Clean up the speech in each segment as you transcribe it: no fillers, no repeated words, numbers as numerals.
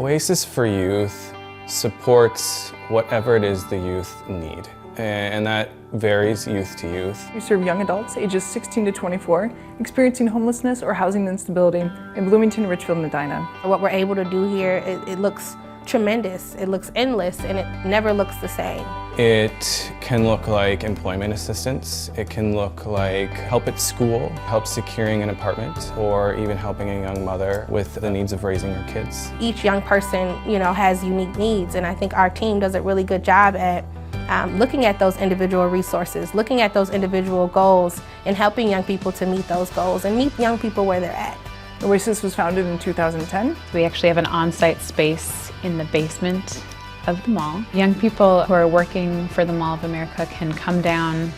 Oasis for Youth supports whatever it is the youth need, and that varies youth to youth. We serve young adults ages 16 to 24 experiencing homelessness or housing instability in Bloomington, Richfield and Edina. What we're able to do here, it looks tremendous, it looks endless, and it never looks the same. It can look like employment assistance, it can look like help at school, help securing an apartment, or even helping a young mother with the needs of raising her kids. Each young person, has unique needs, and I think our team does a really good job at looking at those individual resources, looking at those individual goals, and helping young people to meet those goals and meet young people where they're at. Oasis was founded in 2010. We actually have an on-site space in the basement of the mall. Young people who are working for the Mall of America can come down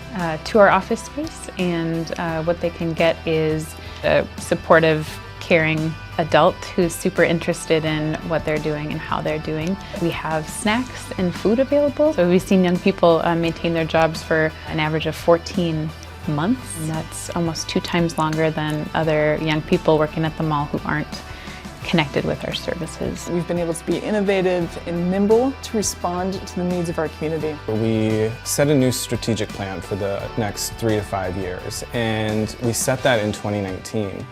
to our office space, and what they can get is a supportive, caring adult who's super interested in what they're doing and how they're doing. We have snacks and food available. So we've seen young people maintain their jobs for an average of 14 months. And that's almost 2 times longer than other young people working at the mall who aren't connected with our services. We've been able to be innovative and nimble to respond to the needs of our community. We set a new strategic plan for the next 3 to 5 years, and we set that in 2019.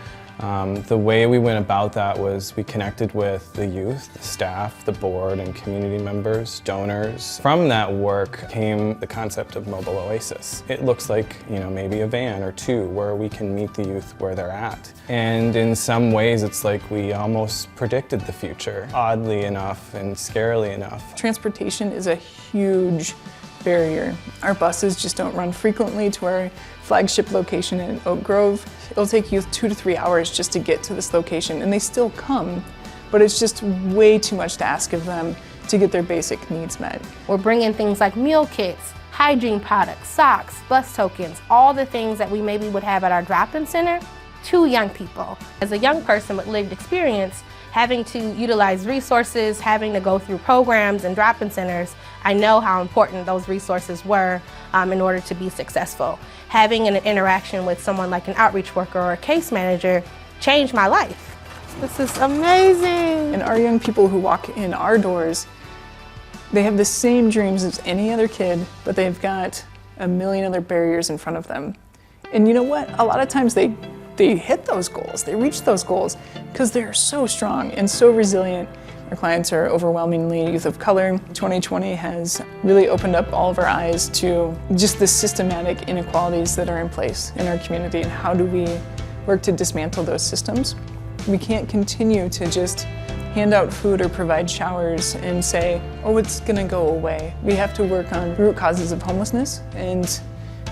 The way we went about that was we connected with the youth, the staff, the board, and community members, donors. From that work came the concept of Mobile Oasis. It looks like, maybe a van or 2 where we can meet the youth where they're at. And in some ways, it's like we almost predicted the future, oddly enough and scarily enough. Transportation is a huge barrier. Our buses just don't run frequently to our flagship location in Oak Grove. It'll take youth 2 to 3 hours just to get to this location, and they still come, but it's just way too much to ask of them to get their basic needs met. We're bringing things like meal kits, hygiene products, socks, bus tokens, all the things that we maybe would have at our drop-in center to young people. As a young person with lived experience, having to utilize resources, having to go through programs and drop-in centers, I know how important those resources were in order to be successful. Having an interaction with someone like an outreach worker or a case manager changed my life. This is amazing. And our young people who walk in our doors, they have the same dreams as any other kid, but they've got a million other barriers in front of them. And you know what? A lot of times they hit those goals, they reach those goals because they're so strong and so resilient. Our clients are overwhelmingly youth of color. 2020 has really opened up all of our eyes to just the systematic inequalities that are in place in our community, and how do we work to dismantle those systems. We can't continue to just hand out food or provide showers and say, oh, it's gonna go away. We have to work on root causes of homelessness, and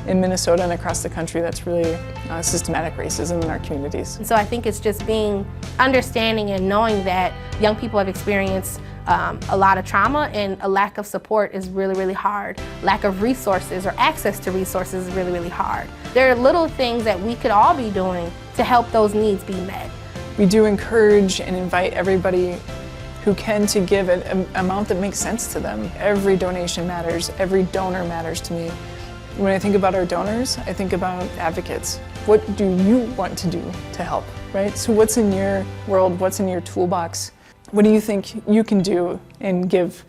in Minnesota and across the country, that's really systematic racism in our communities. So I think it's just being understanding and knowing that young people have experienced a lot of trauma, and a lack of support is really, really hard. Lack of resources or access to resources is really, really hard. There are little things that we could all be doing to help those needs be met. We do encourage and invite everybody who can to give an amount that makes sense to them. Every donation matters, every donor matters to me. When I think about our donors, I think about advocates. What do you want to do to help, right? So what's in your world, what's in your toolbox? What do you think you can do and give,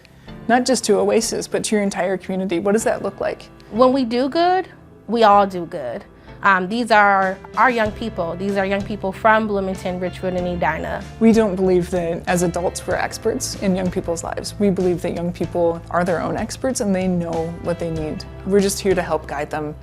not just to Oasis, but to your entire community? What does that look like? When we do good, we all do good. These are our young people. These are young people from Bloomington, Richfield and Edina. We don't believe that as adults we're experts in young people's lives. We believe that young people are their own experts and they know what they need. We're just here to help guide them